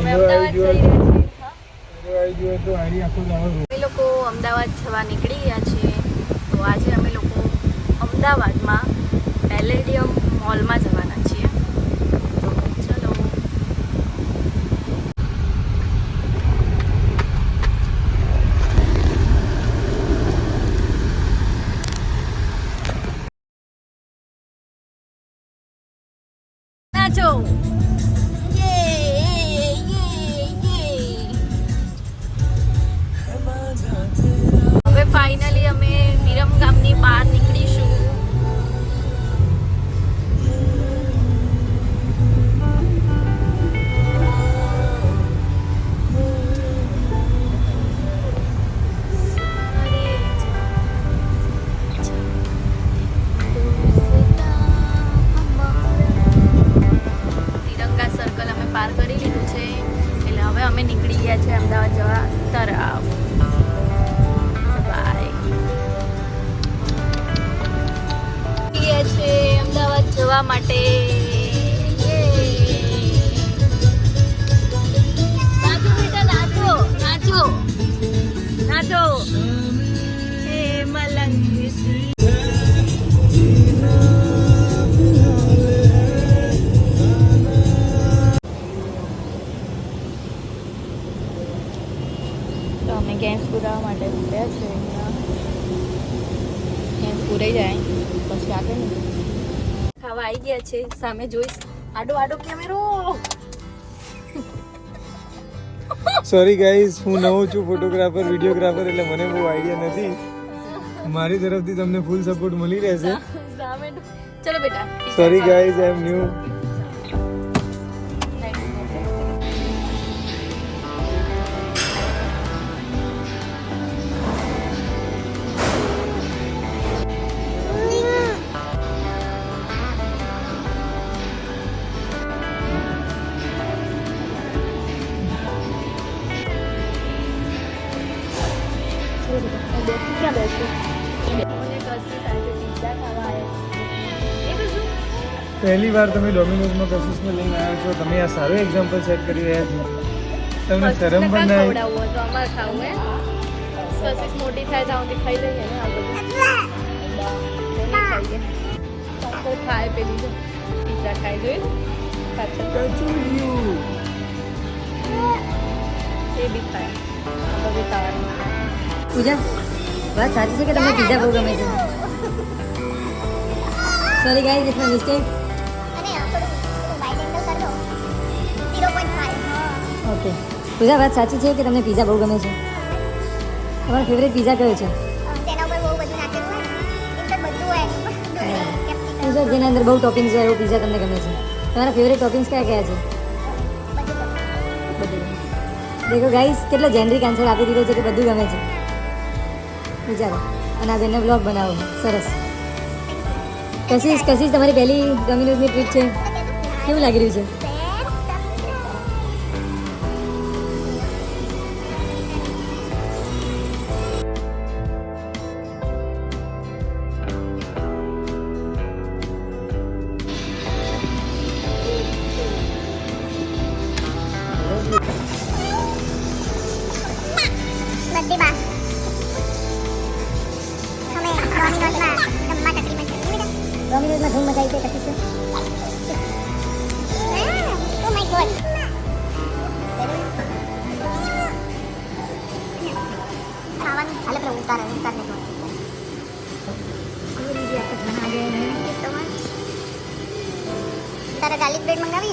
અમે અમદાવાદ જઈ રહ્યા છીએ. અમે લોકો અમદાવાદ જવા નીકળી ગયા છીએ. તો આજે અમે લોકો અમદાવાદમાં પેલેડિયમ મોલમાં જવાના છીએ. તો ચલો. નાચો. હવે ફાઇનલી અમે વિરમગામની બહાર નીકળીશું. તિરંગા સર્કલ અમે પાર કરી લીધું છે એટલે હવે અમે નીકળી ગયા છે અમદાવાદ જવા તરફ. છે અમદાવાદ જવા માટે. નાચો બેટા, નાચો નાચો નાચો. હે મલંગ તો અમે ગેસ પુરાવા માટે ઉભ્યા છે. ગેસ પૂરાઈ જાય પછી આગળ ખાવા આવી ગયા છે. સામે જોઈશ. આડો આડો કેમેરો. સોરી ગાઈઝ, હું નવો છું ફોટોગ્રાફર વિડીયોગ્રાફર, એટલે મને બહુ આઈડિયા નથી. મારી તરફથી તમને ફૂલ સપોર્ટ મળી રહેશે. ચલો બેટા. સોરી ગાઈઝ, આઈ એમ ન્યૂ. પહેલી વાર તમે ડોમિનોઝમાં કશિશમાં લઈને આવ્યા છો. તમે આ સારો એક્ઝામ્પલ સેટ કરી રહ્યા છો. તમને શરમ પણ ના ખવડાવવું તો અમારે ખાવું હે. કશિશ મોટી થાય તો આવું ખાઈ લઈએ ને. આ બધું ખાય પેલી જો પીઝા ખાઈ જોઈ કચુરિયું. એ બી ખાય. બધું ખાવાનું. પૂજા, વાત સાચી છે કે તમને પિઝા બહુ ગમે છે? Sorry guys, it's my mistake. Okay. Pooja, વાત સાચી છે કે તમને પિઝા બહુ ગમે છે? તમારો ફેવરેટ પિઝા કયો છે? પૂજા, જેના અંદર બહુ ટોપિંગ્સ હોય એવો પિઝા તમને ગમે છે. તમારા ફેવરેટ ટોપિંગ્સ કયા કયા છે? બધું. દેખો ગાઈઝ, કેટલો જેનરિક આન્સર આપી દીધો છે કે બધું ગમે છે. વિચારો. અને આ બેનનો બ્લોગ બનાવો. સરસ. કશિશ, તમારી પહેલી ડોમિનોઝની ટ્રીપ છે. કેવું લાગી રહ્યું છે? ડોમિનોઝમાં ધૂમ મચાઈ છે કશિશ. Oh my God. ખાવાનું ચાલે પેલો ઉતારને તો और लीजिए आपका खाना आ गया है. Thank you so much. तारा गार्लिक ब्रेड मंगावी.